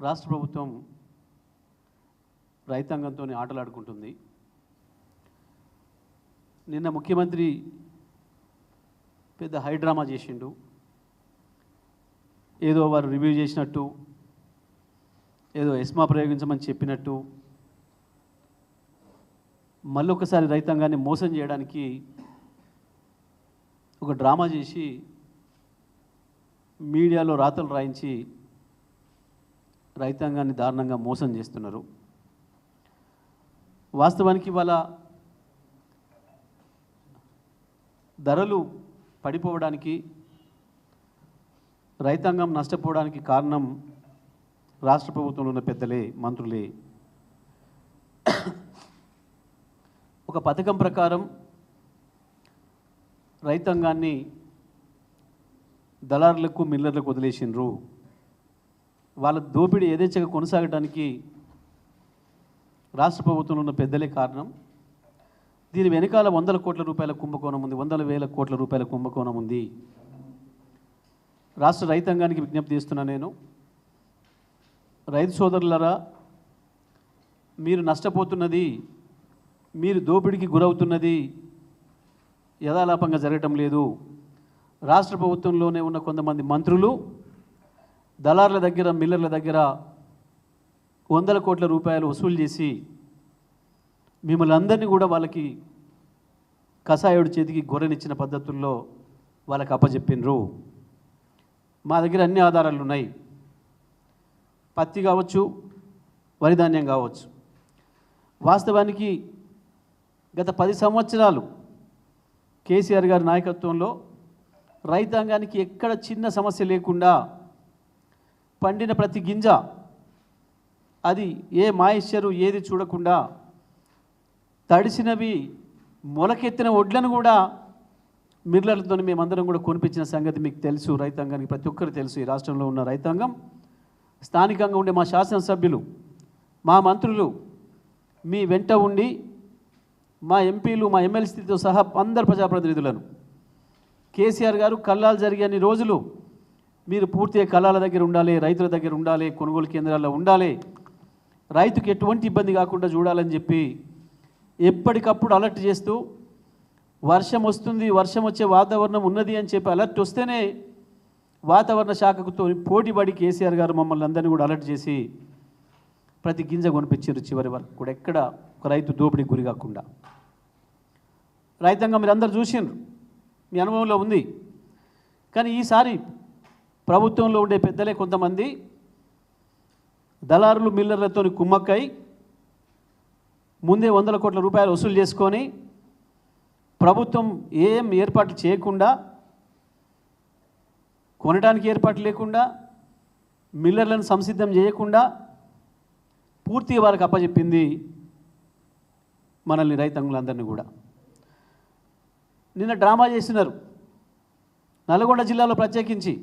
రాష్ట్ర ప్రభుత్వం రైతాంగంతో ఆటలాడుకుంటుంది. నిన్న ముఖ్యమంత్రి పెద్ద హైడ్రామా చేసిండు. ఏదో వారు రివ్యూ చేసినట్టు, ఏదో ఎస్మా ప్రయోగించమని చెప్పినట్టు, మళ్ళొకసారి రైతాంగాన్ని మోసం చేయడానికి ఒక డ్రామా చేసి మీడియాలో రాతలు రాయించి రైతాంగాన్ని దారుణంగా మోసం చేస్తున్నారు. వాస్తవానికి వాళ్ళ ధరలు పడిపోవడానికి, రైతాంగం నష్టపోవడానికి కారణం రాష్ట్ర ప్రభుత్వంలో ఉన్న పెద్దలే, మంత్రులే. ఒక పథకం ప్రకారం రైతాంగాన్ని దళారులకు, మిల్లర్లకు వదిలేసినరు. వాళ్ళ దోపిడీ యథేచ్ఛగా కొనసాగడానికి రాష్ట్ర ప్రభుత్వంలో ఉన్న పెద్దలే కారణం. దీని వెనకాల 100 కోట్ల రూపాయల కుంభకోణం ఉంది, 100,000 కోట్ల రూపాయల కుంభకోణం ఉంది. రాష్ట్ర రైతాంగానికి విజ్ఞప్తి చేస్తున్నా నేను, రైతు సోదరులారా, మీరు నష్టపోతున్నది, మీరు దోపిడీకి గురవుతున్నది యథాలాపంగా జరగటం లేదు. రాష్ట్ర ప్రభుత్వంలోనే ఉన్న కొంతమంది మంత్రులు దళారుల దగ్గర, మిల్లర్ల దగ్గర 100 కోట్ల రూపాయలు వసూలు చేసి మిమ్మల్ని అందరినీ కూడా వాళ్ళకి కషాయుడి చేతికి గొర్రెనిచ్చిన పద్ధతుల్లో వాళ్ళకి అప్పచెప్పినరు. మా దగ్గర అన్ని ఆధారాలు ఉన్నాయి. పత్తి కావచ్చు, వరి ధాన్యం కావచ్చు. వాస్తవానికి గత 10 సంవత్సరాలు కేసీఆర్ గారి నాయకత్వంలో రైతాంగానికి ఎక్కడ చిన్న సమస్య లేకుండా పండిన ప్రతి గింజ, అది ఏ మాయిశ్చరు ఏది చూడకుండా తడిసినవి మొలకెత్తిన వడ్లను కూడా మిల్లర్లతో మేమందరం కూడా కొనిపించిన సంగతి మీకు తెలుసు. రైతాంగానికి ప్రతి ఒక్కరు తెలుసు. ఈ రాష్ట్రంలో ఉన్న రైతాంగం, స్థానికంగా ఉండే మా శాసనసభ్యులు, మా మంత్రులు మీ వెంట ఉండి, మా ఎంపీలు, మా ఎమ్మెల్సీతో సహా అందరు ప్రజాప్రతినిధులను కేసీఆర్ గారు కల్లాలు జరిగే రోజులు మీరు పూర్తిగా కల్లాల దగ్గర ఉండాలి, రైతుల దగ్గర ఉండాలి, కొనుగోలు కేంద్రాల్లో ఉండాలి, రైతుకి ఎటువంటి ఇబ్బంది కాకుండా చూడాలని చెప్పి ఎప్పటికప్పుడు అలర్ట్ చేస్తూ, వర్షం వస్తుంది, వర్షం వచ్చే వాతావరణం ఉన్నది అని చెప్పి అలర్ట్ వస్తేనే వాతావరణ శాఖతో పోటీపడి కేసీఆర్ గారు మమ్మల్ని అందరినీ కూడా అలర్ట్ చేసి ప్రతి గింజ కొనిపించారు. చివరి వరకు కూడా ఎక్కడ ఒక రైతు దోపిడీకి గురి కాకుండా. రైతాంగం మీరు అందరు చూసిండ్రు, మీ అనుభవంలో ఉంది. కానీ ఈసారి ప్రభుత్వంలో ఉండే పెద్దలే కొంతమంది దళారులు, మిల్లర్లతో కుమ్మక్కై ముందే 100 కోట్ల రూపాయలు వసూలు చేసుకొని ప్రభుత్వం ఏం ఏర్పాట్లు చేయకుండా, కొనడానికి ఏర్పాట్లు లేకుండా, మిల్లర్లను సంసిద్ధం చేయకుండా పూర్తిగా వారికి అప్పచెప్పింది మనల్ని రైతాంగులందరినీ కూడా. నిన్న డ్రామా చేస్తున్నారు నల్గొండ జిల్లాలో ప్రత్యేకించి.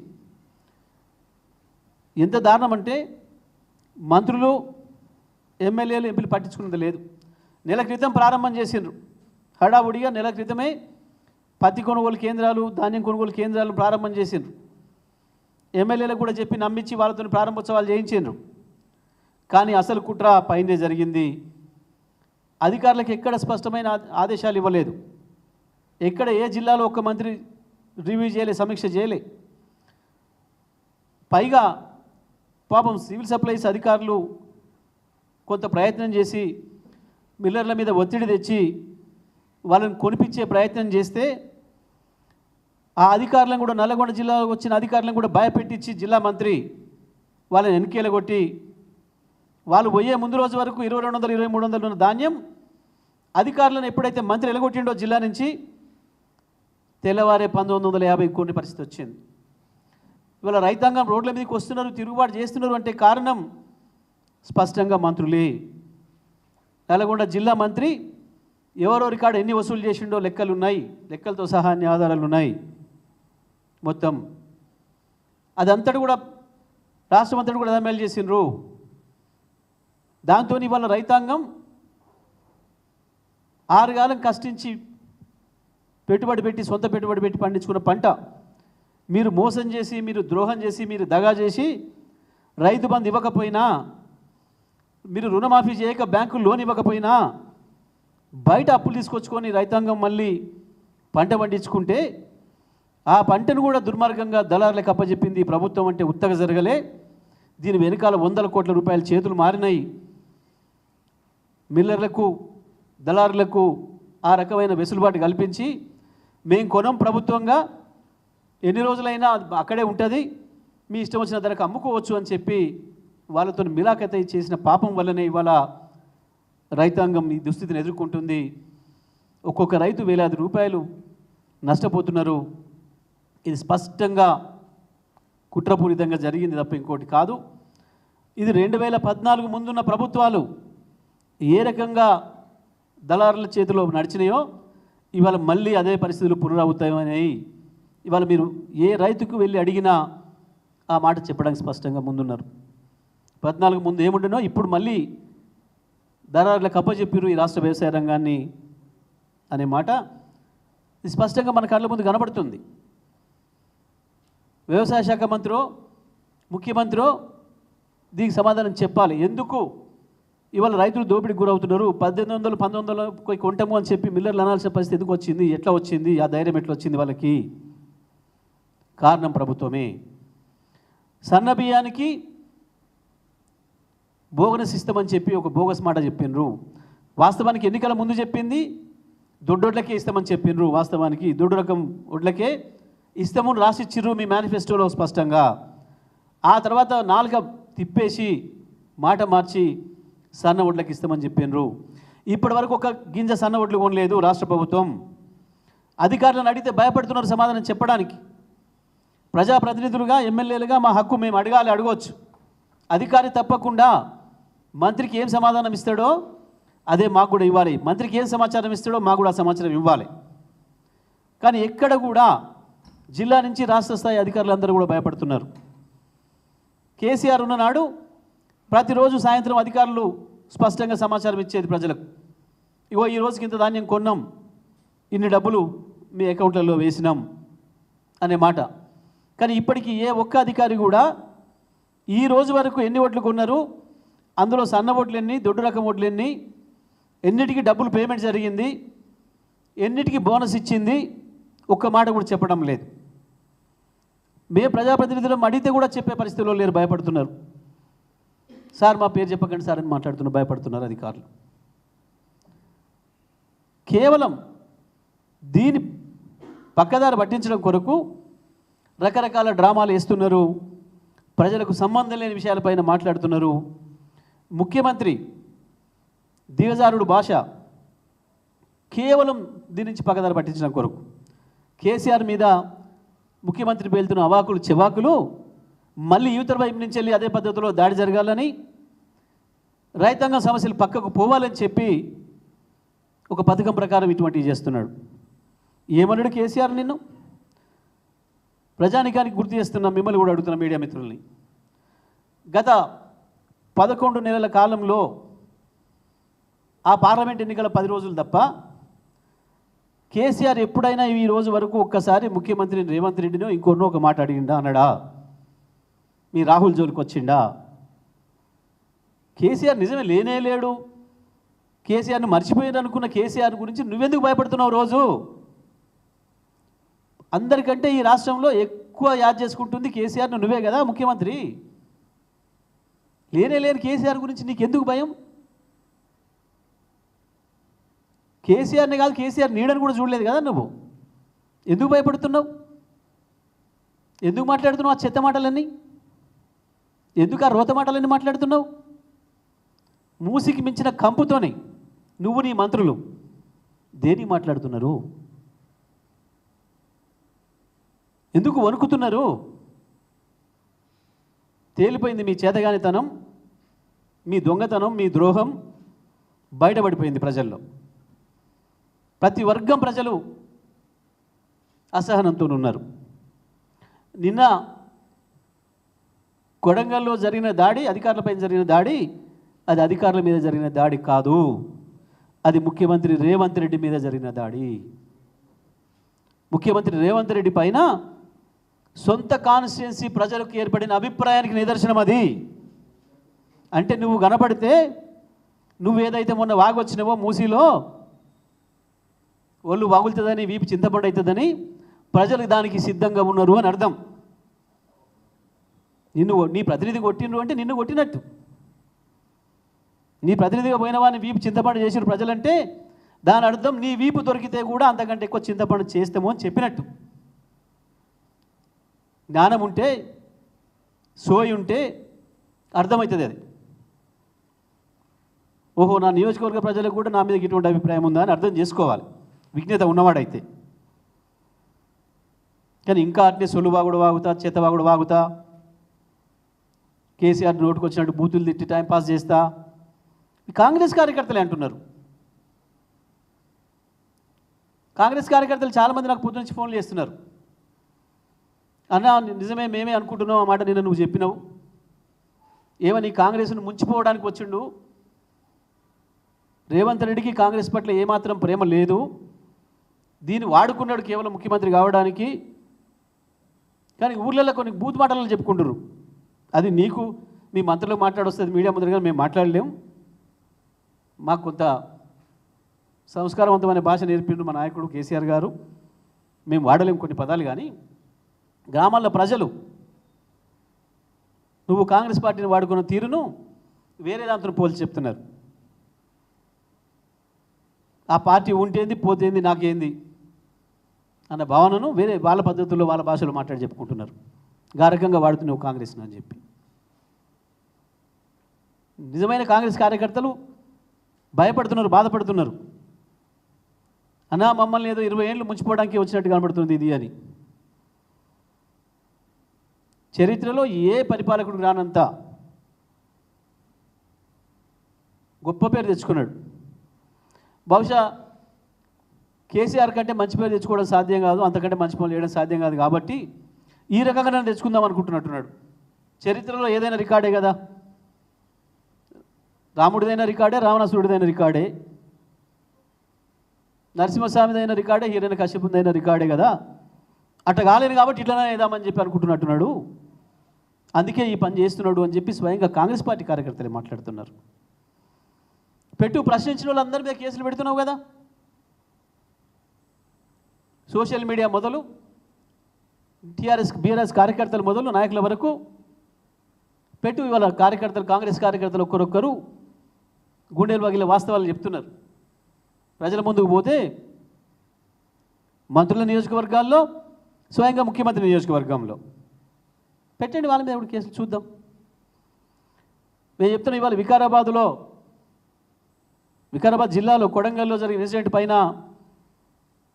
ఎంత దారుణం అంటే మంత్రులు, ఎమ్మెల్యేలు, ఎంపీలు పట్టించుకున్నది లేదు. నెల క్రితం ప్రారంభం చేసిండ్రు హడావుడిగా. నెల క్రితమే పత్తి కొనుగోలు కేంద్రాలు, ధాన్యం కొనుగోలు కేంద్రాలు ప్రారంభం చేసిండ్రు. ఎమ్మెల్యేలకు కూడా చెప్పి నమ్మించి వాళ్ళతో ప్రారంభోత్సవాలు చేయించిండ్రు. కానీ అసలు కుట్ర పైనే జరిగింది. అధికారులకు ఎక్కడ స్పష్టమైన ఆదేశాలు ఇవ్వలేదు. ఎక్కడ ఏ జిల్లాలో ఒక్క మంత్రి రివ్యూ చేయలే, సమీక్ష చేయలే. పైగా పాపం సివిల్ సప్లైస్ అధికారులు కొంత ప్రయత్నం చేసి మిల్లర్ల మీద ఒత్తిడి తెచ్చి వాళ్ళని కొనిపించే ప్రయత్నం చేస్తే ఆ అధికారులను కూడా, నల్లగొండ జిల్లాలో వచ్చిన అధికారులను కూడా భయపెట్టించి జిల్లా మంత్రి వాళ్ళని వెనకేలగొట్టి, వాళ్ళు పోయే ముందు రోజు వరకు 2200, 2300 ఉన్న ధాన్యం అధికారులను ఎప్పుడైతే మంత్రి ఎలగొట్టిండో జిల్లా నుంచి, తెల్లవారే 1950 కొన్ని పరిస్థితి వచ్చింది. ఇవాళ రైతాంగం రోడ్ల మీదకి వస్తున్నారు, తిరుగుబాటు చేస్తున్నారు అంటే కారణం స్పష్టంగా మంత్రులే. నల్గొండ జిల్లా మంత్రి ఎవరో రికార్డు ఎన్ని వసూలు చేసిండో లెక్కలు ఉన్నాయి, లెక్కలతో సహా అన్ని ఆధారాలు ఉన్నాయి. మొత్తం అదంతటి కూడా రాష్ట్రం అంతటి కూడా ఎమ్మెల్యే చేసిండ్రు. దాంతో ఇవాళ రైతాంగం 6 కాలం కష్టించి పెట్టుబడి పెట్టి, సొంత పెట్టుబడి పెట్టి పండించుకున్న పంట మీరు మోసం చేసి, మీరు ద్రోహం చేసి, మీరు దగా చేసి రైతు బంధు ఇవ్వకపోయినా, మీరు రుణమాఫీ చేయక బ్యాంకులు లోన్ ఇవ్వకపోయినా, బయట అప్పులు తీసుకొచ్చుకొని రైతాంగం మళ్ళీ పంట పండించుకుంటే ఆ పంటను కూడా దుర్మార్గంగా దళారులకు అప్పచెప్పింది ప్రభుత్వం. అంటే ఉత్తగా జరగలే, దీని వెనుకాల 100 కోట్ల రూపాయల చేతులు మారినాయి. మిల్లర్లకు, దళారులకు ఆ రకమైన వెసులుబాటు కల్పించి మేము కొనం ప్రభుత్వంగా, ఎన్ని రోజులైనా అక్కడే ఉంటుంది, మీ ఇష్టం వచ్చిన ధరకు అమ్ముకోవచ్చు అని చెప్పి వాళ్ళతో మిలాఖతై చేసిన పాపం వల్లనే ఇవాళ రైతాంగం ఈ దుస్థితిని ఎదుర్కొంటుంది. ఒక్కొక్క రైతు వేలాది రూపాయలు నష్టపోతున్నారు. ఇది స్పష్టంగా కుట్రపూరితంగా జరిగింది తప్ప ఇంకోటి కాదు. ఇది 2014 ముందున్న ప్రభుత్వాలు ఏ రకంగా దళారుల చేతిలో నడిచినాయో ఇవాళ మళ్ళీ అదే పరిస్థితులు పునరావృతమయ్యాయి. ఇవాళ మీరు ఏ రైతుకు వెళ్ళి అడిగినా ఆ మాట చెప్పడానికి స్పష్టంగా ముందున్నారు. 14 ముందు ఏముండనో ఇప్పుడు మళ్ళీ దళారులకు అప్పచెప్పిరు ఈ రాష్ట్ర వ్యవసాయ రంగాన్ని అనే మాట ఇది స్పష్టంగా మన కళ్ళ ముందు కనబడుతుంది. వ్యవసాయ శాఖ మంత్రో, ముఖ్యమంత్రో దీనికి సమాధానం చెప్పాలి. ఎందుకు ఇవాళ రైతులు దోపిడీకి గురవుతున్నారు? 1800, 1900 కొంటాము అని చెప్పి మిల్లర్లు అనాల్సిన పరిస్థితి ఎందుకు వచ్చింది? ఎట్లా వచ్చింది? ఆ ధైర్యం ఎట్లా వచ్చింది వాళ్ళకి? కారణం ప్రభుత్వమే. సన్న బియ్యానికి బోగస్ ఇస్తామని చెప్పి ఒక బోగస్ మాట చెప్పిండ్రు. వాస్తవానికి ఎన్నికల ముందు చెప్పింది దొడ్డొడ్లకే ఇస్తామని చెప్పిండ్రు. వాస్తవానికి దొడ్డు రకం వడ్లకే ఇస్తామని రాసిచ్చిర్రు మీ మేనిఫెస్టోలో స్పష్టంగా. ఆ తర్వాత నాలుక తిప్పేసి మాట మార్చి సన్న వడ్లకి ఇస్తామని చెప్పిండ్రు. ఇప్పటి వరకు ఒక గింజ సన్న వడ్లు కొనలేదు రాష్ట్ర ప్రభుత్వం. అధికారులను అడిగితే భయపడుతున్నారు సమాధానం చెప్పడానికి. ప్రజాప్రతినిధులుగా, ఎమ్మెల్యేలుగా మా హక్కు, మేము అడగవచ్చు. అధికారి తప్పకుండా మంత్రికి ఏం సమాధానం ఇస్తాడో అదే మాకు కూడా ఇవ్వాలి. మంత్రికి ఏం సమాచారం ఇస్తాడో మాకు కూడా సమాచారం ఇవ్వాలి. కానీ ఎక్కడ కూడా జిల్లా నుంచి రాష్ట్ర స్థాయి అధికారులందరూ కూడా భయపడుతున్నారు. కేసీఆర్ ఉన్ననాడు ప్రతిరోజు సాయంత్రం అధికారులు స్పష్టంగా సమాచారం ఇచ్చేది ప్రజలకు. ఇగో ఈ రోజుకి ఇంత ధాన్యం కొన్నాం, ఇన్ని డబ్బులు మీ అకౌంట్లలో వేసినాం అనే మాట. కానీ ఇప్పటికీ ఏ ఒక్క అధికారి కూడా ఈ రోజు వరకు ఎన్ని ఓట్లు కొన్నారు, అందులో సన్న ఓట్లు ఎన్ని, దొడ్డు రకం ఓట్లు ఎన్ని, ఎన్నిటికీ డబ్బులు పేమెంట్ జరిగింది, ఎన్నిటికీ బోనస్ ఇచ్చింది, ఒక్క మాట కూడా చెప్పడం లేదు. మేము ప్రజాప్రతినిధులను అడిగితే కూడా చెప్పే పరిస్థితిలో లేరు, భయపడుతున్నారు. సార్ మా పేరు చెప్పకండి సార్ అని మాట్లాడుతున్నారు, భయపడుతున్నారు అధికారులు. కేవలం దీని పక్కదారి పట్టించడం కొరకు రకరకాల డ్రామాలు వేస్తున్నారు. ప్రజలకు సంబంధం లేని విషయాలపైన మాట్లాడుతున్నారు. ముఖ్యమంత్రి దిగజారుడు భాష కేవలం దీని నుంచి పక్కదారి పట్టించడం కొరకు. కేసీఆర్ మీద ముఖ్యమంత్రి పేలుతున్న అవాకులు చెవాకులు మళ్ళీ యువతర వైపు నుంచి వెళ్ళి అదే పద్ధతిలో దాడి జరగాలని, రైతాంగం సమస్యలు పక్కకు పోవాలని చెప్పి ఒక పథకం ప్రకారం ఇటువంటివి చేస్తున్నాడు. ఏమన్నాడు కేసీఆర్? నిన్ను ప్రజానికానికి గుర్తు చేస్తున్నా, మిమ్మల్ని కూడా అడుగుతున్నా మీడియా మిత్రుల్ని. గత 11 నెలల కాలంలో ఆ పార్లమెంట్ ఎన్నికల 10 రోజులు తప్ప కేసీఆర్ ఎప్పుడైనా ఈ రోజు వరకు ఒక్కసారి ముఖ్యమంత్రి రేవంత్ రెడ్డినో ఇంకొన్నో ఒక మాట అడిగిండా? అన్నాడా? మీ రాహుల్ జోలికి వచ్చిండా? కేసీఆర్ నిజమే లేనే లేడు. కేసీఆర్ని మర్చిపోయారు అనుకున్న కేసీఆర్ గురించి నువ్వెందుకు భయపడుతున్నావు? రోజు అందరికంటే ఈ రాష్ట్రంలో ఎక్కువ యాద్ చేసుకుంటుంది కేసీఆర్ను నువ్వే కదా ముఖ్యమంత్రి. లేని కేసీఆర్ గురించి నీకెందుకు భయం? కేసీఆర్ని కాదు, కేసీఆర్ నీడని కూడా చూడలేదు కదా నువ్వు. ఎందుకు భయపడుతున్నావు? ఎందుకు మాట్లాడుతున్నావు ఆ చెత్త మాటలన్నీ? ఎందుకు ఆ రోత మాటలన్నీ మాట్లాడుతున్నావు? మూసికి మించిన కంపుతోనే నువ్వు నీ మంత్రులు దేని మాట్లాడుతున్నారు? ఎందుకు వణుకుతున్నారు? తేలిపోయింది మీ చేతగానితనం, మీ దొంగతనం, మీ ద్రోహం బయటపడిపోయింది ప్రజల్లో. ప్రతి వర్గం ప్రజలు అసహనంతో ఉన్నారు. నిన్న కొడంగల్లో జరిగిన దాడి, అధికారులపై జరిగిన దాడి, అది అధికారుల మీద జరిగిన దాడి కాదు, అది ముఖ్యమంత్రి రేవంత్ రెడ్డి మీద జరిగిన దాడి. ముఖ్యమంత్రి రేవంత్ రెడ్డి పైన సొంత కాన్స్టిట్యున్సీ ప్రజలకు ఏర్పడిన అభిప్రాయానికి నిదర్శనం అది. అంటే నువ్వు కనపడితే నువ్వేదైతే మొన్న వాగొచ్చినావో మూసీలో ఒళ్ళు వాగులుతుందని వీపు చింతపండు అవుతుందని ప్రజలు దానికి సిద్ధంగా ఉన్నారు అని అర్థం. నీ ప్రతినిధి కొట్టిండ్రు అంటే నిన్ను కొట్టినట్టు. నీ ప్రతినిధిగా పోయిన వాడిని వీపు చింతపండు చేసిన ప్రజలంటే దాని అర్థం నీ వీపు దొరికితే కూడా అంతకంటే ఎక్కువ చింతపండు చేస్తామో అని చెప్పినట్టు. జ్ఞానం ఉంటే సోయి ఉంటే అర్థమవుతుంది అది. ఓహో, నా నియోజకవర్గ ప్రజలకు కూడా నా మీద ఇటువంటి అభిప్రాయం ఉందా అని అర్థం చేసుకోవాలి విజ్ఞత ఉన్నవాడైతే. కానీ ఇంకా అట్నే సొల్లువాగుడు వాగుతా, చేతవాగుడు వాగుతా, కేసీఆర్ నోటుకు వచ్చినట్టు బూతులు తిట్టి టైంపాస్ చేస్తా కాంగ్రెస్ కార్యకర్తలే అంటున్నారు. కాంగ్రెస్ కార్యకర్తలు చాలామంది నాకు పొద్దు నుంచి ఫోన్లు చేస్తున్నారు. అన్నా నిజమే, మేమే అనుకుంటున్నావు, ఆ మాట నిన్న నువ్వు చెప్పినావు, ఏమని కాంగ్రెస్ను ముంచిపోవడానికి వచ్చిండు, రేవంత్ రెడ్డికి కాంగ్రెస్ పట్ల ఏమాత్రం ప్రేమ లేదు, దీన్ని వాడుకున్నాడు కేవలం ముఖ్యమంత్రి కావడానికి. కానీ ఊర్లలో కొన్ని బూత్ మాటలు చెప్పుకుంటారు. అది నీకు మీ మంత్రులకు మాట్లాడొస్తుంది, మీడియా ముందరగా మేము మాట్లాడలేము, మాకు కొంత సంస్కారవంతమైన భాష నేర్పిండు మా నాయకుడు కేసీఆర్ గారు, మేము వాడలేము కొన్ని పదాలు. కానీ గ్రామాల్లో ప్రజలు నువ్వు కాంగ్రెస్ పార్టీని వాడుకున్న తీరును వేరే దాంతో పోల్చి చెప్తున్నారు. ఆ పార్టీ ఉంటేంది పోతేంది నాకేంది అన్న భావనను వేరే వాళ్ళ పద్ధతుల్లో వాళ్ళ భాషలో మాట్లాడి చెప్పుకుంటున్నారు. గారకంగా వాడుతున్నావు కాంగ్రెస్ను అని చెప్పి. నిజమైన కాంగ్రెస్ కార్యకర్తలు భయపడుతున్నారు, బాధపడుతున్నారు. అన్నా మమ్మల్ని ఏదో 20 ఏళ్ళు ముంచిపోవడానికి వచ్చినట్టు కనబడుతుంది ఇది అని. చరిత్రలో ఏ పరిపాలకుడు రానంత గొప్ప పేరు తెచ్చుకున్నాడు. బహుశా కేసీఆర్ కంటే మంచి పేరు తెచ్చుకోవడం సాధ్యం కాదు, అంతకంటే మంచి పనులు చేయడం సాధ్యం కాదు. కాబట్టి ఈ రకంగా నన్ను తెచ్చుకుందాం అనుకుంటున్నట్టున్నాడు. చరిత్రలో ఏదైనా రికార్డే కదా, రాముడిదైన రికార్డే, రావణాసురుడిదైన రికార్డే, నరసింహస్వామిదైన రికార్డే, హిరణ్యకశ్యపుదైన రికార్డే కదా. అట్లా కాలేదు కాబట్టి ఇట్లనే వేద్దామని చెప్పి అనుకుంటున్నట్టున్నాడు. అందుకే ఈ పని చేస్తున్నాడు అని చెప్పి స్వయంగా కాంగ్రెస్ పార్టీ కార్యకర్తలే మాట్లాడుతున్నారు. ప్రశ్నించిన వాళ్ళందరి మీద కేసులు పెడుతున్నావు కదా. సోషల్ మీడియా మొదలు టీఆర్ఎస్ బీఆర్ఎస్ కార్యకర్తలు మొదలు నాయకుల వరకు ఇవాళ కార్యకర్తలు, కాంగ్రెస్ కార్యకర్తలు ఒక్కరొక్కరు గుండెలు వగిలే వాస్తవాలు చెప్తున్నారు. ప్రజల ముందుకు పోతే మంత్రుల నియోజకవర్గాల్లో, స్వయంగా ముఖ్యమంత్రి నియోజకవర్గంలో పెట్టండి వాళ్ళ మీద ఇప్పుడు కేసులు చూద్దాం. నేను చెప్తున్నా, ఇవాళ వికారాబాద్ జిల్లాలో కొడంగల్లో జరిగిన ఇన్సిడెంట్ పైన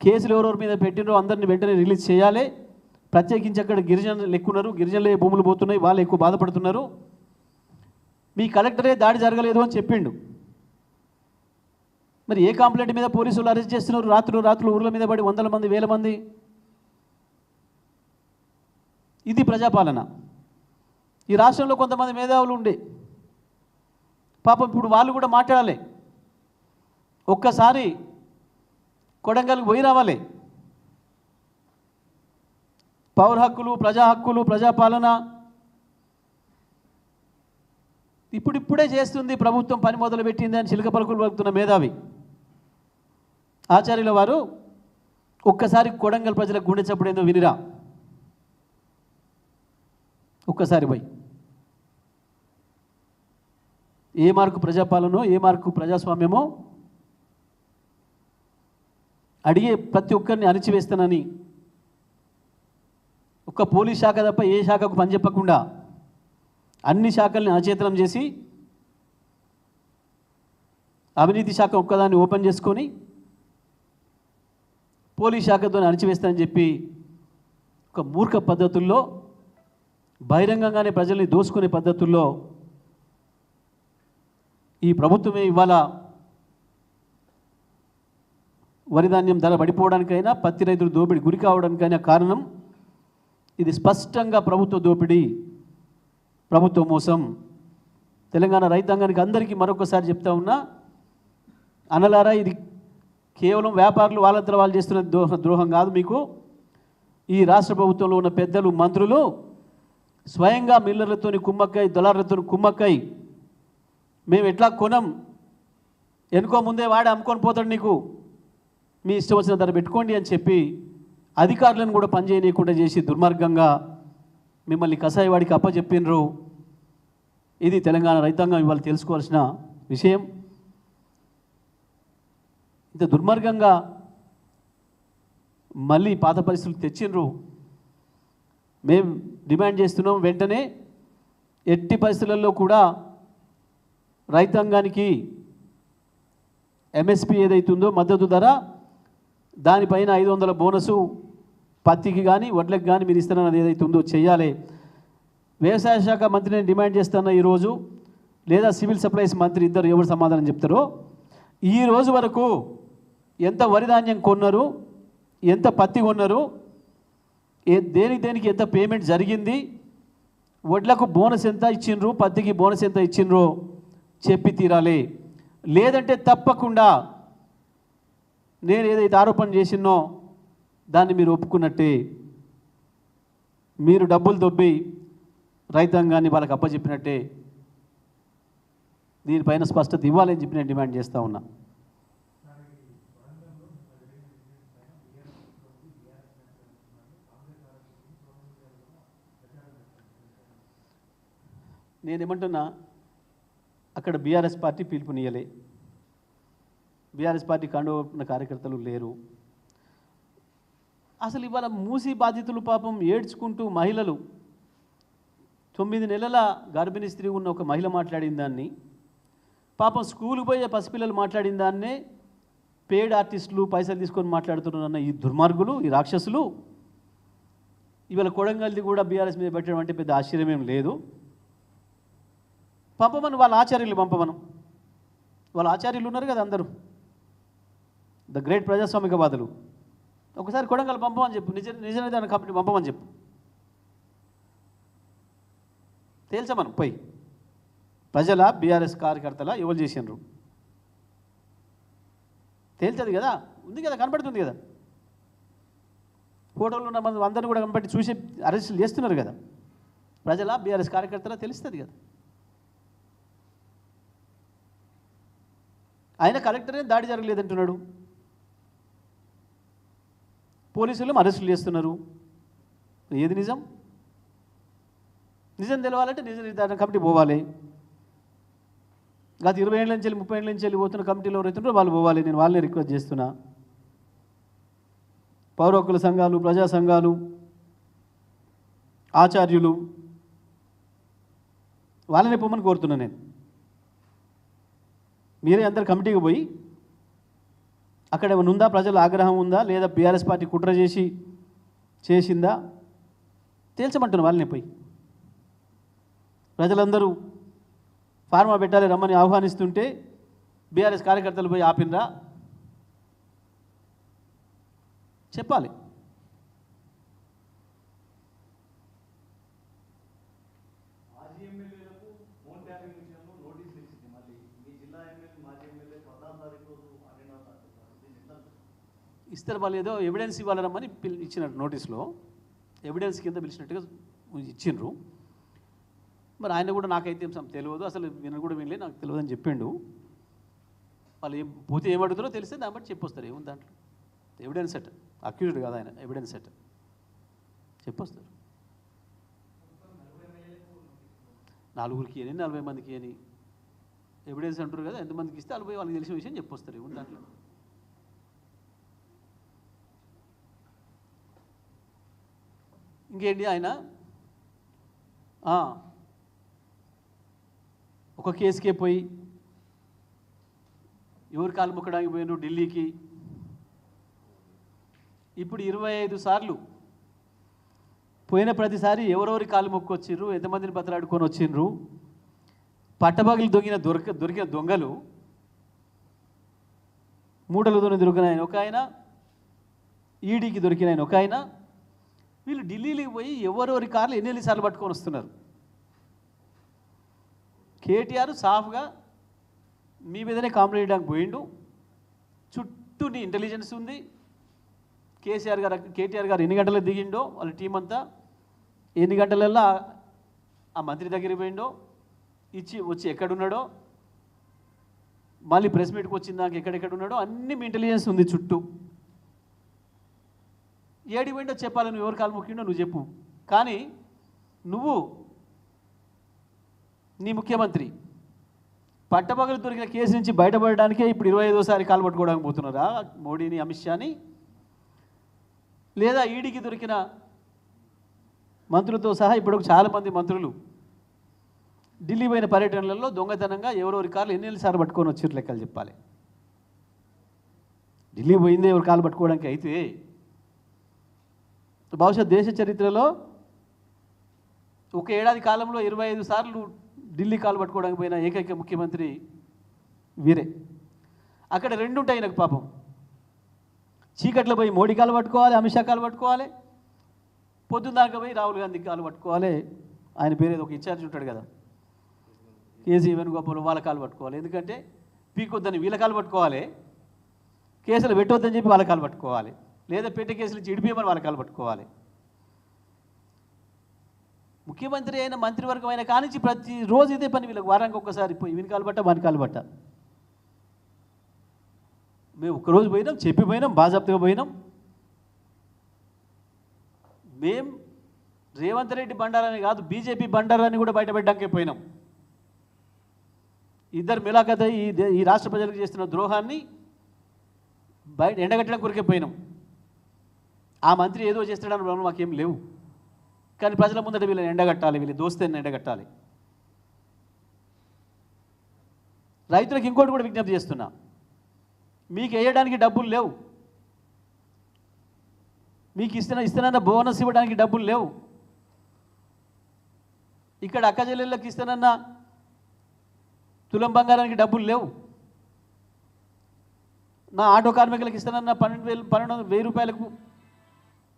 కేసులు ఎవరెవరి మీద పెట్టినో అందరినీ వెంటనే రిలీజ్ చేయాలి. ప్రత్యేకించి అక్కడ గిరిజనులు ఎక్కున్నారు, గిరిజనులే భూములు పోతున్నాయి, వాళ్ళు ఎక్కువ బాధపడుతున్నారు. మీ కలెక్టరే దాడి జరగలేదు అని చెప్పిండు. మరి ఏ కంప్లైంట్ మీద పోలీసులు అరెస్ట్ చేస్తున్నారు? రాత్రులు ఊర్ల మీద పడి 100 మంది 1000 మంది. ఇది ప్రజాపాలన. ఈ రాష్ట్రంలో కొంతమంది మేధావులు ఉండే పాపం ఇప్పుడు వాళ్ళు కూడా మాట్లాడాలి. ఒక్కసారి కొడంగల్కి పోయి రావాలి. పౌర హక్కులు, ప్రజా హక్కులు, ప్రజాపాలన ఇప్పుడిప్పుడే చేస్తుంది ప్రభుత్వం, పని మొదలుపెట్టింది అని చిలక పలుకులు పలుకుతున్న మేధావి ఆచార్యుల వారు ఒక్కసారి కొడంగల్ ప్రజలకు గుండె చప్పుడేందో వినిరా. ఒక్కసారి పోయి ఏ మార్కు ప్రజాపాలనో, ఏ మార్కు ప్రజాస్వామ్యమో అడిగే ప్రతి ఒక్కరిని అణిచివేస్తానని ఒక్క పోలీస్ శాఖ తప్ప ఏ శాఖకు పనిచెప్పకుండా అన్ని శాఖల్ని అచేతనం చేసి అవినీతి శాఖ ఒక్కదాన్ని ఓపెన్ చేసుకొని పోలీస్ శాఖతో అణిచివేస్తానని చెప్పి ఒక మూర్ఖ పద్ధతుల్లో, బహిరంగంగానే ప్రజల్ని దోసుకునే పద్ధతుల్లో ఈ ప్రభుత్వమే ఇవాళ వరి ధాన్యం ధర పడిపోవడానికైనా, పత్తి రైతులు దోపిడీ గురి కావడానికైనా కారణం ఇది స్పష్టంగా ప్రభుత్వ దోపిడీ, ప్రభుత్వ మోసం. తెలంగాణ రైతాంగానికి అందరికీ మరొకసారి చెప్తా ఉన్నా, అనలారా ఇది కేవలం వ్యాపారులు వాళ్ళంతా వాళ్ళు చేస్తున్న ద్రోహం కాదు. మీకు ఈ రాష్ట్ర ప్రభుత్వంలో ఉన్న పెద్దలు, మంత్రులు స్వయంగా మిల్లర్లతో కుమ్మక్కై, దళారులతో కుమ్మక్కై మేము ఎట్లా కొనం, ఎనుకో ముందే వాడి అమ్ముకొని పోతాడు, నీకు మీ ఇష్టం వచ్చిన ధర పెట్టుకోండి అని చెప్పి అధికారులను కూడా పనిచేయనీయకుండా చేసి దుర్మార్గంగా మిమ్మల్ని కసాయివాడికి అప్పచెప్పినరు. ఇది తెలంగాణ రైతాంగం ఇవాళ తెలుసుకోవాల్సిన విషయం. ఇంత దుర్మార్గంగా మళ్ళీ పాత పరిస్థితులు తెచ్చిండ్రు. మేము డిమాండ్ చేస్తున్నాం, వెంటనే ఎట్టి పరిస్థితులలో కూడా రైతాంగానికి ఎంఎస్పి ఏదైతుందో మద్దతు ధర, దానిపైన 500 బోనసు పత్తికి కానీ వడ్లకు కానీ మీరు ఇస్తున్నది ఏదైతుందో చేయాలి. వ్యవసాయ శాఖ మంత్రిని డిమాండ్ చేస్తున్న ఈరోజు, లేదా సివిల్ సప్లైస్ మంత్రి, ఇద్దరు ఎవరు సమాధానం చెప్తారో, ఈ రోజు వరకు ఎంత వరి ధాన్యం కొన్నారు, ఎంత పత్తి కొన్నారు, దేనికి ఎంత పేమెంట్ జరిగింది, వడ్లకు బోనస్ ఎంత ఇచ్చిండ్రు, పత్తికి బోనస్ ఎంత ఇచ్చిండ్రో చెప్పి తీరాలి. లేదంటే తప్పకుండా నేను ఏదైతే ఆరోపణ చేసినో దాన్ని మీరు ఒప్పుకున్నట్టే. మీరు డబ్బులు దొబ్బి రైతాంగాన్ని వాళ్ళకి అప్పచెప్పినట్టే. దీనిపైన స్పష్టత ఇవ్వాలని చెప్పి నేను డిమాండ్ చేస్తూ ఉన్నా. నేనేమంటున్నా, అక్కడ బీఆర్ఎస్ పార్టీ పిలుపునియలే, బీఆర్ఎస్ పార్టీ కండువన్న కార్యకర్తలు లేరు. అసలు ఇవాళ మూసి బాధితులు పాపం ఏడ్చుకుంటూ మహిళలు, 9 నెలల గర్భిణీ స్త్రీ ఉన్న ఒక మహిళ మాట్లాడిన దాన్ని, పాపం స్కూల్కి పోయే పసిపిల్లలు మాట్లాడిన దాన్నే పేడ్ ఆర్టిస్టులు పైసలు తీసుకొని మాట్లాడుతున్నారన్న ఈ దుర్మార్గులు, ఈ రాక్షసులు ఇవాళ కొడంగల్ది కూడా బీఆర్ఎస్ మీద పెట్టడం అంటే పెద్ద ఆశ్చర్యమేం లేదు. పంపమను, వాళ్ళ ఆచార్యులు పంపమను. వాళ్ళ ఆచార్యులు ఉన్నారు కదా అందరూ, ద గ్రేట్ ప్రజాస్వామికవాదులు. ఒకసారి కొడంగల్ పంపమని చెప్పు, నిజ నిర్ధారణ కమిటీ పంపమని చెప్పు, తేల్చమను పోయి. ప్రజల బీఆర్ఎస్ కార్యకర్తల ఎవరు చేసినారు తేల్చదు కదా, ఉంది కదా, కనపడుతుంది కదా, ఫోటోలు ఉన్న మంది అందరినీ కూడా కనపడి చూసి అరెస్టులు చేస్తున్నారు కదా. ప్రజల బీఆర్ఎస్ కార్యకర్తల తెలుస్తుంది కదా. ఆయన కలెక్టరే దాడి జరగలేదంటున్నాడు, పోలీసులు అరెస్టులు చేస్తున్నారు. ఏది నిజం? నిజం తెలవాలంటే నిజ నిర్ధారణ కమిటీ పోవాలి. గత 20 ఏళ్ళ నుంచి 30 ఏళ్ళ నుంచి పోతున్న కమిటీలో ఎవరైతున్నారో వాళ్ళు పోవాలి. నేను వాళ్ళని రిక్వెస్ట్ చేస్తున్నా. పౌర హక్కుల సంఘాలు, ప్రజా సంఘాలు, ఆచార్యులు, వాళ్ళని పొమ్మని కోరుతున్నా నేను. మీరే అందరు కమిటీకి పోయి అక్కడ ఏమైనా ఉందా, ప్రజల ఆగ్రహం ఉందా, లేదా బీఆర్ఎస్ పార్టీ కుట్ర చేసిందా తేల్చమంటున్నా. వాళ్ళని పోయి ప్రజలందరూ ఫార్మా పెట్టాలి రమ్మని ఆహ్వానిస్తుంటే బీఆర్ఎస్ కార్యకర్తలు పోయి ఆపినరా చెప్పాలి. ఇస్తారు వాళ్ళు, ఏదో ఎవిడెన్స్ ఇవ్వాలరమ్మని ఇచ్చినట్టు నోటీస్లో ఎవిడెన్స్ కింద పిలిచినట్టుగా ఇచ్చిండ్రు. మరి ఆయన కూడా నాకైతే తెలియదు, అసలు విన కూడా వినలే, నాకు తెలియదు అని చెప్పిండు. వాళ్ళు పోతే ఏమడుగుతారో తెలిస్తే దాన్ని బట్టి చెప్పొస్తారు. ఏముంది దాంట్లో, ఎవిడెన్స్ సెట్, అక్యూజ్డ్ కాదు ఆయన, ఎవిడెన్స్ సెట్ చెప్పొస్తారు. 4గురికి అని 40 మందికి అని ఎవిడెన్స్ అంటారు కదా, ఎంతమందికి ఇస్తే వాళ్ళు పోయి వాళ్ళకి తెలిసిన విషయం చెప్పొస్తారు. ఏముంది దాంట్లో. ఇంకేంటి, ఆయన ఒక కేసుకే పోయి ఎవరు కాలు మొక్కడానికి పోయినారు ఢిల్లీకి. ఇప్పుడు 25 సార్లు పోయిన ప్రతిసారి ఎవరెవరి కాలు మొక్కొచ్చిర్రు, ఎంతమందిని బతలాడుకొని వచ్చిండ్రు. పట్టబగిలి దొరికిన దొంగలు, మూటలతోనే దొరికిన ఆయన ఒక ఆయన, ఈడీకి దొరికిన ఆయన ఒక ఆయన. వీళ్ళు ఢిల్లీకి పోయి ఎవరెవరి కార్లు ఎన్ని సార్లు పట్టుకొని వస్తున్నారు. కేటీఆర్ సాఫ్గా మీ మీదనే కాంప్లైంట్ చేయడానికి పోయిండు. చుట్టూ నీ ఇంటెలిజెన్స్ ఉంది. కేటీఆర్ గారు ఎన్ని గంటలకు దిగిండో వాళ్ళ టీం అంతా, ఎన్ని గంటలల్లో ఆ మంత్రి దగ్గరికి పోయిండో, వచ్చి ఎక్కడున్నాడో మళ్ళీ ప్రెస్ మీట్కి వచ్చిందాక ఎక్కడెక్కడ ఉన్నాడో అన్ని మీ ఇంటెలిజెన్స్ ఉంది చుట్టూ. ఏడి పోయిండో చెప్పాలి, నువ్వు ఎవరు కాలు మొక్కిండో నువ్వు చెప్పు. కానీ నువ్వు నీ ముఖ్యమంత్రి పట్టపగలు దొరికిన కేసు నుంచి బయటపడడానికే ఇప్పుడు 25వ కాలు పట్టుకోవడానికి పోతున్నారా మోడీని, అమిత్ షాని? లేదా ఈడీకి దొరికిన మంత్రులతో సహా ఇప్పుడు చాలామంది మంత్రులు ఢిల్లీ పోయిన పర్యటనలలో దొంగతనంగా ఎవరెవరి కార్లు ఎన్నిసార్లు పట్టుకొని వచ్చారు లెక్కలు చెప్పాలి. ఢిల్లీ పోయిందే ఎవరి కాలు పట్టుకోవడానికి అయితే బహుశా దేశ చరిత్రలో ఒక ఏడాది కాలంలో 25 సార్లు ఢిల్లీ కాలు పట్టుకోవడానికి పోయిన ఏకైక ముఖ్యమంత్రి వీరే. అక్కడ రెండు ఉంటాయి నాకు పాపం. చీకట్లో పోయి మోడీ కాలు పట్టుకోవాలి, అమిత్ షా కాలు పట్టుకోవాలి, పొద్దున్న దాకా పోయి రాహుల్ గాంధీ కాలు పట్టుకోవాలి. ఆయన పేరు ఏదో ఒక ఇన్ఛార్జ్ ఉంటాడు కదా, కేసీ వేణుగోపాల్, వాళ్ళ కాలు పట్టుకోవాలి. ఎందుకంటే పీకొద్దని వీళ్ళ కాలు పట్టుకోవాలి, కేసులు పెట్టొద్దని చెప్పి వాళ్ళ కాలు పట్టుకోవాలి, లేదా పెట్టే కేసులు ఇడిపియమని వాళ్ళ కాలు పట్టుకోవాలి. ముఖ్యమంత్రి అయిన మంత్రివర్గం అయిన కానించి ప్రతిరోజు ఇదే పని వీళ్ళకి. వారానికి ఒక్కసారి పోయి వీని కాలు పట్ట వాని కాలు పట్ట. మేము ఒక్కరోజు పోయినాం, చెప్పిపోయినాం, బాజాప్తగా పోయినాం. మేం రేవంత్ రెడ్డి బండారని కాదు, బీజేపీ బండారాన్ని కూడా బయటపెట్టడానికే పోయినాం. ఇద్దరు మిలాఖత్ ఈ రాష్ట్ర ప్రజలకు చేస్తున్న ద్రోహాన్ని బయట ఎండగట్టడం కొరికే పోయినాం. ఆ మంత్రి ఏదో చేస్తాడని భ్రమలు మాకేం లేవు, కానీ ప్రజల ముందట వీళ్ళని ఎండగట్టాలి, వీళ్ళ దోస్తేని ఎండగట్టాలి. రైతులకు ఇంకోటి కూడా విజ్ఞప్తి చేస్తున్నా, మీకు వేయడానికి డబ్బులు లేవు, మీకు ఇస్తానన్న బోనస్ ఇవ్వడానికి డబ్బులు లేవు, ఇక్కడ అక్క చెల్లెళ్ళకి ఇస్తానన్న తులం బంగారానికి డబ్బులు లేవు, నా ఆటో కార్మికులకు ఇస్తానన్న 12,000 రూపాయలకు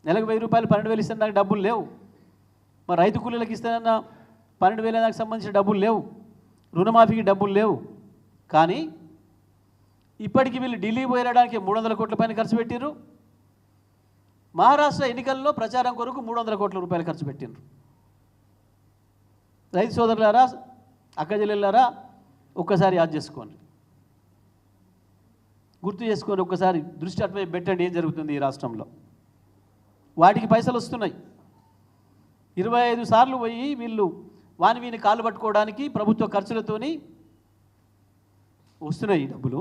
నెలకు 1000 రూపాయలు 12,000 ఇస్తాను నాకు డబ్బులు లేవు, మా రైతు కూలీలకు ఇస్తానన్న 12,000 నాకు సంబంధించిన డబ్బులు లేవు, రుణమాఫీకి డబ్బులు లేవు. కానీ ఇప్పటికీ వీళ్ళు ఢిల్లీ పోయడానికి 300 కోట్ల పైన ఖర్చు పెట్టిర్రు. మహారాష్ట్ర ఎన్నికల్లో ప్రచారం కొరకు 300 కోట్ల రూపాయలు ఖర్చు పెట్టిండ్రు. రైతు సోదరులారా, అక్క చెల్లెళ్ళారా, ఒక్కసారి యాద్ చేసుకోండి, గుర్తు చేసుకొని ఒక్కసారి దృష్టి అటువైపు పెట్టండి ఏం జరుగుతుంది ఈ రాష్ట్రంలో. వాటికి పైసలు వస్తున్నాయి. 25 సార్లు పోయి వీళ్ళు వీని కాళ్ళు పట్టుకోవడానికి ప్రభుత్వ ఖర్చులతోని వస్తున్నాయి డబ్బులు.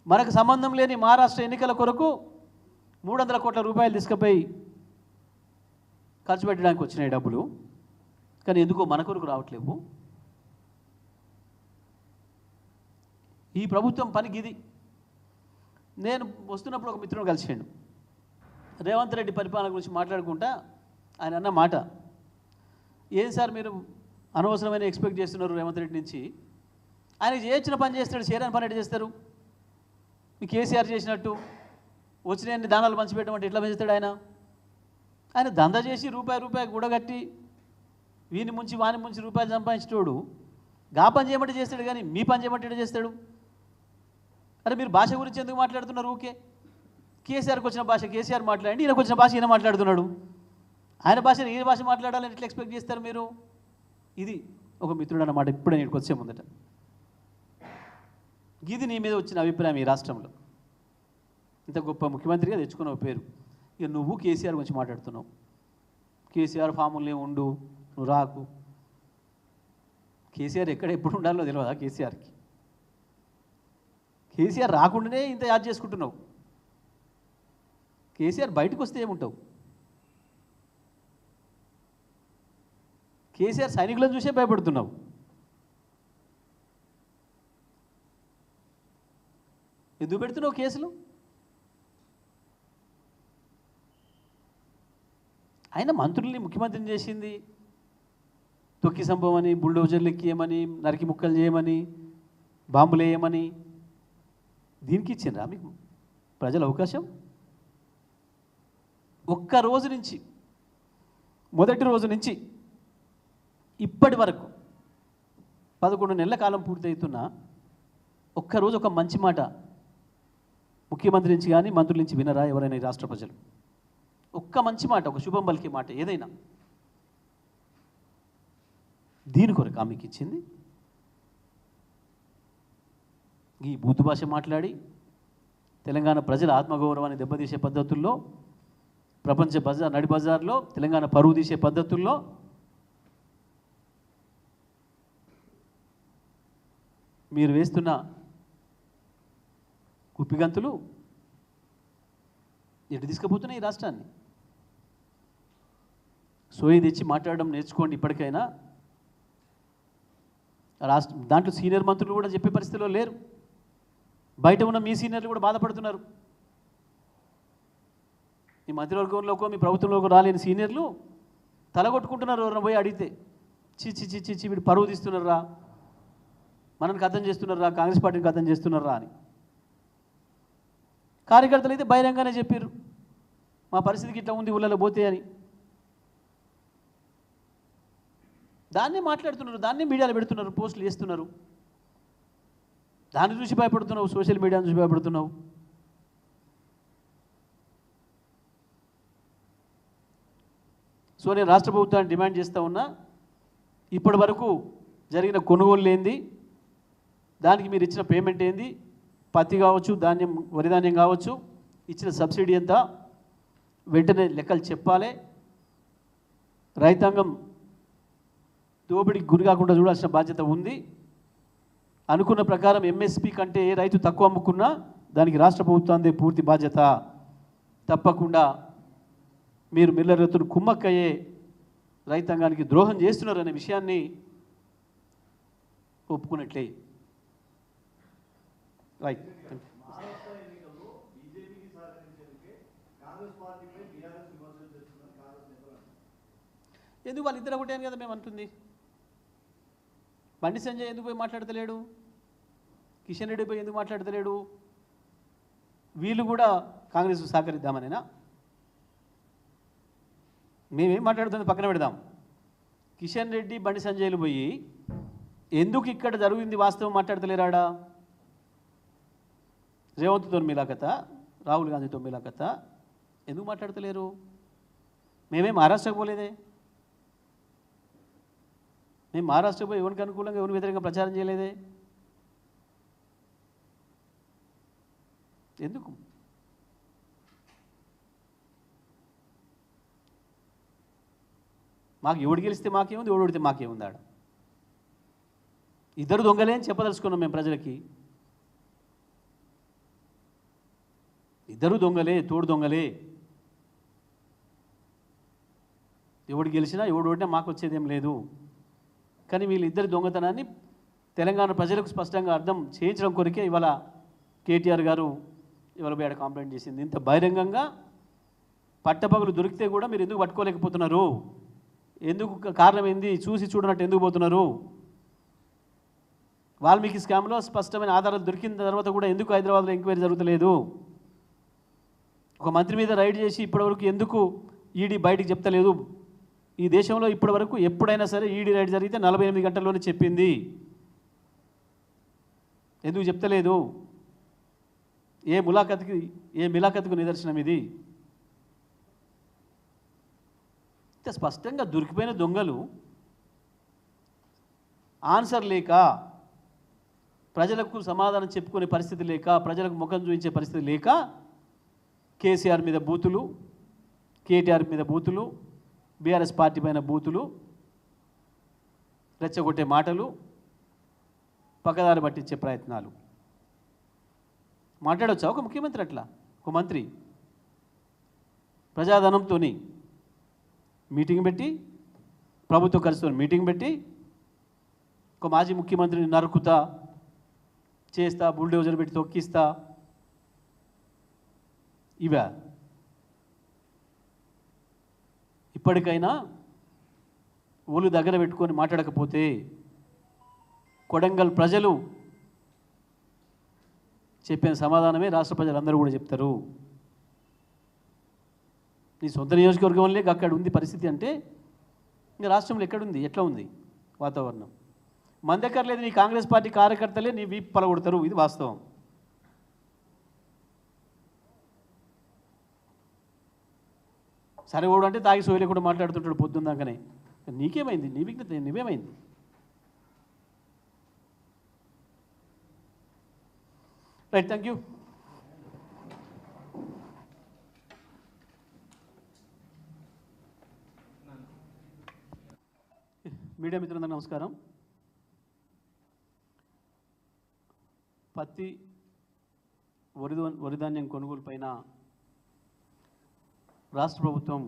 మనకు సంబంధం లేని మహారాష్ట్ర ఎన్నికల కొరకు 300 కోట్ల రూపాయలు తీసుకుపోయి ఖర్చు పెట్టడానికి వచ్చినాయి డబ్బులు. కానీ ఎందుకో మన కొరకు రావట్లేవు. ఈ ప్రభుత్వం పనికి ఇది. నేను వస్తున్నప్పుడు ఒక మిత్రుడు కలిసాడు, రేవంత్ రెడ్డి పరిపాలన గురించి మాట్లాడుకుంటా ఆయన అన్న మాట, ఏం సార్ మీరు అనవసరమైన ఎక్స్పెక్ట్ చేస్తున్నారు రేవంత్ రెడ్డి నుంచి, ఆయన చేయించిన పని చేస్తాడు, చేయని పని ఎట్లా చేస్తారు, మీ కేసీఆర్ చేసినట్టు వచ్చిన దానాలు పంచిపెట్టమంటే ఎట్లా పెంచుతాడు ఆయన? ఆయన దందా చేసి రూపాయి కూడగట్టి వీని ముంచి వాని ముంచి రూపాయలు సంపాదించేటోడు గా పని చేయమంటే చేస్తాడు, కానీ మీ పని చేయమంటే ఎట్లా చేస్తాడు? అరే మీరు భాష గురించి ఎందుకు మాట్లాడుతున్నారు? ఊకే కేసీఆర్కి వచ్చిన భాష కేసీఆర్ మాట్లాడండి, ఈయనకు వచ్చిన భాష ఈయన మాట్లాడుతున్నాడు, ఆయన భాషను ఈయన భాష మాట్లాడాలని ఎట్లా ఎక్స్పెక్ట్ చేస్తారు మీరు? ఇది ఒక మిత్రుడు అన్నమాట. ఇప్పుడే నీకు వచ్చే ముందట ఇది నీ మీద వచ్చిన అభిప్రాయం ఈ రాష్ట్రంలో. ఇంత గొప్ప ముఖ్యమంత్రిగా తెచ్చుకున్నావు పేరు, ఇక నువ్వు కేసీఆర్ గురించి మాట్లాడుతున్నావు. కేసీఆర్ ఫాములే ఉండు, నువ్వు రాకు. కేసీఆర్ ఎక్కడ ఎప్పుడు ఉండాలో తెలియదా కేసీఆర్కి? కేసీఆర్ రాకుండానే ఇంత యాద్ చేసుకుంటున్నావు. కేసీఆర్ బయటకు వస్తే ఏముంటావు? కేసీఆర్ సైనికులను చూసే భయపడుతున్నావు. ఎందుకు పెడుతున్నావు కేసులు? ఆయన మంత్రుల్ని ముఖ్యమంత్రిని చేసింది తొక్కి సంభవమని, బుల్డోజర్లు ఎక్కియమని, నరికి ముక్కలు చేయమని, బాంబులు వేయమని. దీనికి ఇచ్చిండ్రా మీకు ప్రజలు అవకాశం? ఒక్క రోజు నుంచి, మొదటి రోజు నుంచి ఇప్పటి వరకు 11 నెలల కాలం పూర్తవుతున్నా ఒక్కరోజు ఒక మంచి మాట ముఖ్యమంత్రి నుంచి కానీ మంత్రుల నుంచి వినరా ఎవరైనా ఈ రాష్ట్ర ప్రజలు? ఒక్క మంచి మాట, ఒక శుభం పలికే మాట ఏదైనా? దీని కొరకు మీకు ఇచ్చింది. ఈ బూతు భాష మాట్లాడి తెలంగాణ ప్రజల ఆత్మగౌరవాన్ని దెబ్బతీసే పద్ధతుల్లో, ప్రపంచ బజార్ నడి బజార్లో తెలంగాణ పరువు తీసే పద్ధతుల్లో మీరు వేస్తున్న కుప్పిగంతులు ఎటు తీసుకుపోతున్నాయి ఈ రాష్ట్రాన్ని? సోయి తెచ్చి మాట్లాడడం నేర్చుకోండి ఇప్పటికైనా. దాంట్లో సీనియర్ మంత్రులు కూడా చెప్పే పరిస్థితిలో లేరు. బయట ఉన్న మీ సీనియర్లు కూడా బాధపడుతున్నారు. మీ మంత్రివర్గంలోకో మీ ప్రభుత్వంలోకి రాలేని సీనియర్లు తలగొట్టుకుంటున్నారు. ఎవరైనా పోయి అడిగితే చిచ్చి చిచ్చి చిచ్చి వీడు పరువు తీస్తున్నారా, మనల్ని కథం చేస్తున్నారా, కాంగ్రెస్ పార్టీని కథం చేస్తున్నారా అని. కార్యకర్తలు అయితే బహిరంగానే చెప్పారు మా పరిస్థితికి ఇట్లా ఉంది ఊళ్ళలో పోతే అని. దాన్నే మాట్లాడుతున్నారు, దాన్నే మీడియాలో పెడుతున్నారు, పోస్టులు చేస్తున్నారు. దాన్ని చూసి భయపడుతున్నావు, సోషల్ మీడియాను చూసి భయపడుతున్నావు. సో నేను రాష్ట్ర ప్రభుత్వాన్ని డిమాండ్ చేస్తూ ఉన్నా, ఇప్పటి వరకు జరిగిన కొనుగోలు ఏంది, దానికి మీరు ఇచ్చిన పేమెంట్ ఏంది, పత్తి కావచ్చు, ధాన్యం వరి ధాన్యం కావచ్చు, ఇచ్చిన సబ్సిడీ ఎంత వెంటనే లెక్కలు చెప్పాలి. రైతాంగం దోపిడికి గురి కాకుండా చూడాల్సిన బాధ్యత ఉంది. అనుకున్న ప్రకారం ఎంఎస్పీ కంటే ఏ రైతు తక్కువ అమ్ముకున్నా దానికి రాష్ట్ర ప్రభుత్వానికి పూర్తి బాధ్యత. తప్పకుండా మీరు మిల్లర్ రైతులు కుమ్మక్కయ్యే రైతాంగానికి ద్రోహం చేస్తున్నారనే విషయాన్ని ఒప్పుకున్నట్లే. రైట్. ఎందుకు వాళ్ళిద్దరు ఒకటే అని కదా మేము అంటుంది. బండి సంజయ్ ఎందుకు పోయి మాట్లాడతలేడు, కిషన్ రెడ్డి పోయి ఎందుకు మాట్లాడతలేడు? వీళ్ళు కూడా కాంగ్రెస్ సహకరిద్దామనేనా? మేమేం మాట్లాడుతుంది పక్కన పెడదాం. కిషన్ రెడ్డి బండి సంజయ్లు పోయి ఎందుకు ఇక్కడ జరిగింది వాస్తవం మాట్లాడతలేరాడా? రేవంత్తో మిలాఖత, రాహుల్ గాంధీతో మిలాఖత, ఎందుకు మాట్లాడతలేరు? మేమే మహారాష్ట్రకు పోలేదే. మేము మహారాష్ట్ర పోయి ఎవరికి అనుకూలంగా ఎవరి వ్యతిరేకంగా ప్రచారం చేయలేదే. ఎందుకు? మాకు ఎవడు గెలిస్తే మాకేముంది, ఎవడు ఓడితే మాకేముంది? ఆడ ఇద్దరు దొంగలే అని చెప్పదలుచుకున్నాం మేము ప్రజలకి. ఇద్దరు దొంగలే, తోడు దొంగలే. ఎవడు గెలిచినా ఎవడు ఓడినా మాకు వచ్చేదేం లేదు. కానీ వీళ్ళిద్దరి దొంగతనాన్ని తెలంగాణ ప్రజలకు స్పష్టంగా అర్థం చేయించడం కొరికే ఇవాళ కేటీఆర్ గారు ఇవాళ బయట కంప్లైంట్ చేసింది. ఇంత బహిరంగంగా పట్టపగలు దొరికితే కూడా మీరు ఎందుకు పట్టుకోలేకపోతున్నారు? ఎందుకు? కారణం ఏంది? చూసి చూడనట్టు ఎందుకు పోతున్నారు? వాల్మీకి స్కామ్లో స్పష్టమైన ఆధారాలు దొరికిన తర్వాత కూడా ఎందుకు హైదరాబాద్లో ఎంక్వైరీ జరుగుతలేదు? ఒక మంత్రి మీద రైడ్ చేసి ఇప్పటివరకు ఎందుకు ఈడీ బయటికి చెప్తలేదు? ఈ దేశంలో ఇప్పటివరకు ఎప్పుడైనా సరే ఈడీ రైడ్ జరిగితే 48 గంటల్లోనే చెప్పింది. ఎందుకు చెప్తలేదు? ఏ మిలాఖత్కు నిదర్శనం ఇది? ఇంత స్పష్టంగా దొరికిపోయిన దొంగలు ఆన్సర్ లేక, ప్రజలకు సమాధానం చెప్పుకునే పరిస్థితి లేక, ప్రజలకు ముఖం చూపించే పరిస్థితి లేక కేసీఆర్ మీద బూతులు, కేటీఆర్ మీద బూతులు, బీఆర్ఎస్ పార్టీ పైన బూతులు, రెచ్చగొట్టే మాటలు, పక్కదారి పట్టించే ప్రయత్నాలు మాట్లాడవచ్చా ఒక ముఖ్యమంత్రి? అట్లా ఒక మంత్రి ప్రజాధనంతో మీటింగ్ పెట్టి, ప్రభుత్వ ఖర్చుతో మీటింగ్ పెట్టి, ఒక మాజీ ముఖ్యమంత్రిని నరుకుతా చేస్తా, బుల్డోజర్ పెట్టి తొక్కిస్తా, ఇవా? ఇప్పటికైనా ఊళ్ళు దగ్గర పెట్టుకొని మాట్లాడకపోతే కొడంగల్ ప్రజలు చెప్పిన సమాధానమే రాష్ట్ర ప్రజలందరూ కూడా చెప్తారు. నీ సొంత నియోజకవర్గంలో అక్కడ ఉంది పరిస్థితి అంటే ఇంకా రాష్ట్రంలో ఎక్కడుంది? ఎట్లా ఉంది వాతావరణం? మన దగ్గర లేదు. నీ కాంగ్రెస్ పార్టీ కార్యకర్తలే నీ వీపు పలగొడతారు. ఇది వాస్తవం. సరే ఓడు అంటే తాగి సోయలే కూడా మాట్లాడుతుంటాడు పొద్దున్నాకనే. నీకేమైంది? నీ విజ్ఞత నువ్వేమైంది? Right, thank you. మీడియా మిత్రులందరూ నమస్కారం. పత్తి వరి ధాన్యం కొనుగోలు పైన రాష్ట్ర ప్రభుత్వం